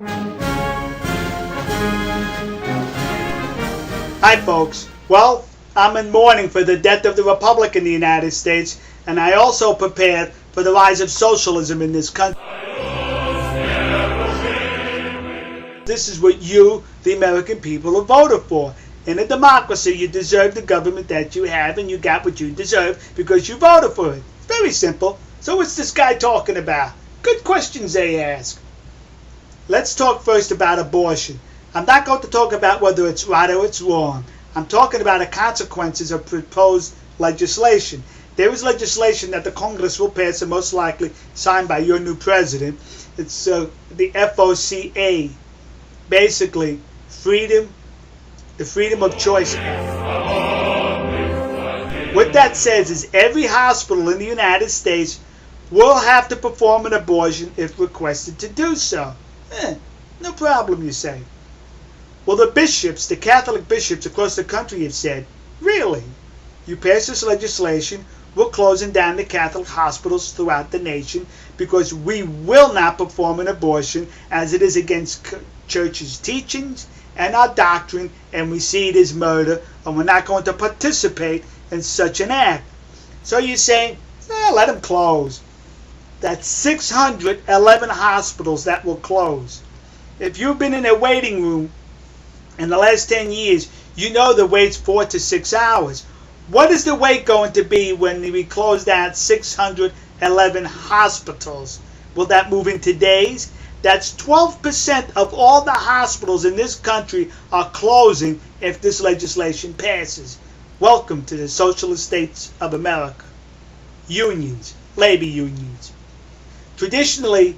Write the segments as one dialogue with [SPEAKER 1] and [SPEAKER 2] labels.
[SPEAKER 1] Hi folks, well, I'm in mourning for the death of the Republic in the United States, and I also prepared for the rise of socialism in this country. This is what you, the American people, have voted for. In a democracy, you deserve the government that you have, and you got what you deserve because you voted for it. Very simple. So what's this guy talking about? Good questions they ask. Let's talk first about abortion. I'm not going to talk about whether it's right or it's wrong. I'm talking about the consequences of proposed legislation. There is legislation that the Congress will pass and most likely signed by your new president. It's the FOCA. Basically, the Freedom of Choice Act. What that says is every hospital in the United States will have to perform an abortion if requested to do so. No problem, you say. Well, the bishops, the Catholic bishops across the country have said, really? You pass this legislation, we're closing down the Catholic hospitals throughout the nation because we will not perform an abortion as it is against church's teachings and our doctrine, and we see it as murder, and we're not going to participate in such an act. So you're saying, let them close. That's 611 hospitals that will close. If you've been in a waiting room in the last 10 years, you know the wait's 4 to 6 hours. What is the wait going to be when we close down 611 hospitals? Will that move into days? That's 12% of all the hospitals in this country are closing if this legislation passes. Welcome to the Socialist States of America. Unions, labor unions. Traditionally,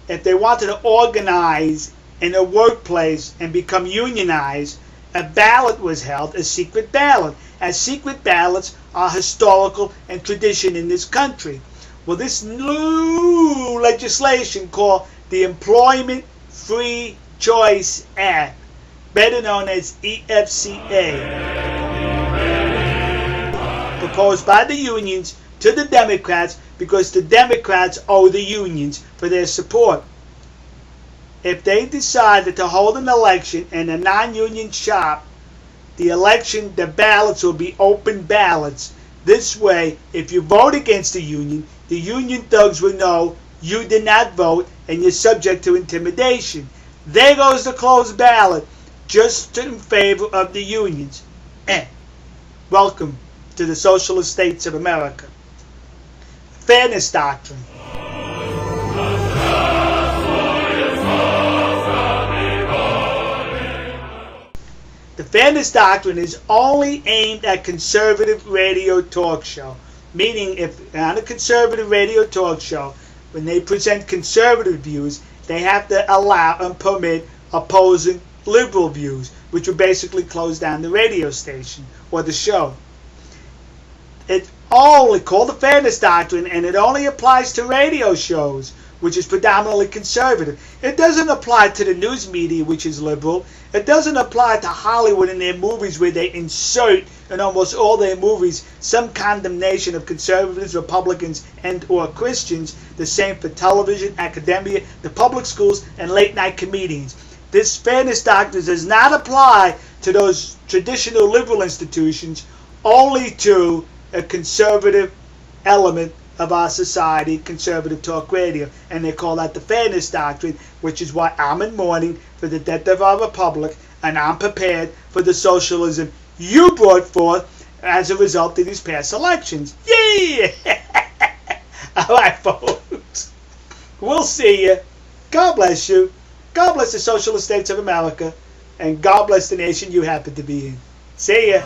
[SPEAKER 1] if they wanted to organize in a workplace and become unionized, a ballot was held, a secret ballot, as secret ballots are historical and tradition in this country. Well, this new legislation called the Employment Free Choice Act, better known as EFCA, proposed by the unions to the Democrats because the Democrats owe the unions for their support. If they decided to hold an election in a non-union shop, the ballots will be open ballots. This way, if you vote against the union thugs will know you did not vote and you're subject to intimidation. There goes the closed ballot, just in favor of the unions. Welcome to the Socialist States of America. Fairness Doctrine. The Fairness Doctrine is only aimed at conservative radio talk show. Meaning, if on a conservative radio talk show, when they present conservative views, they have to allow and permit opposing liberal views, which would basically close down the radio station or the show. It's only called the Fairness Doctrine, and it only applies to radio shows, which is predominantly conservative. It doesn't apply to the news media, which is liberal. It doesn't apply to Hollywood in their movies, where they insert in almost all their movies some condemnation of conservatives, Republicans, and or Christians. The same for television, academia, the public schools, and late-night comedians. This Fairness Doctrine does not apply to those traditional liberal institutions, only to a conservative element of our society, conservative talk radio, and they call that the Fairness Doctrine, which is why I'm in mourning for the death of our republic, and I'm prepared for the socialism you brought forth as a result of these past elections. Yeah! All right, folks. We'll see you. God bless you. God bless the Socialist States of America, and God bless the nation you happen to be in. See ya.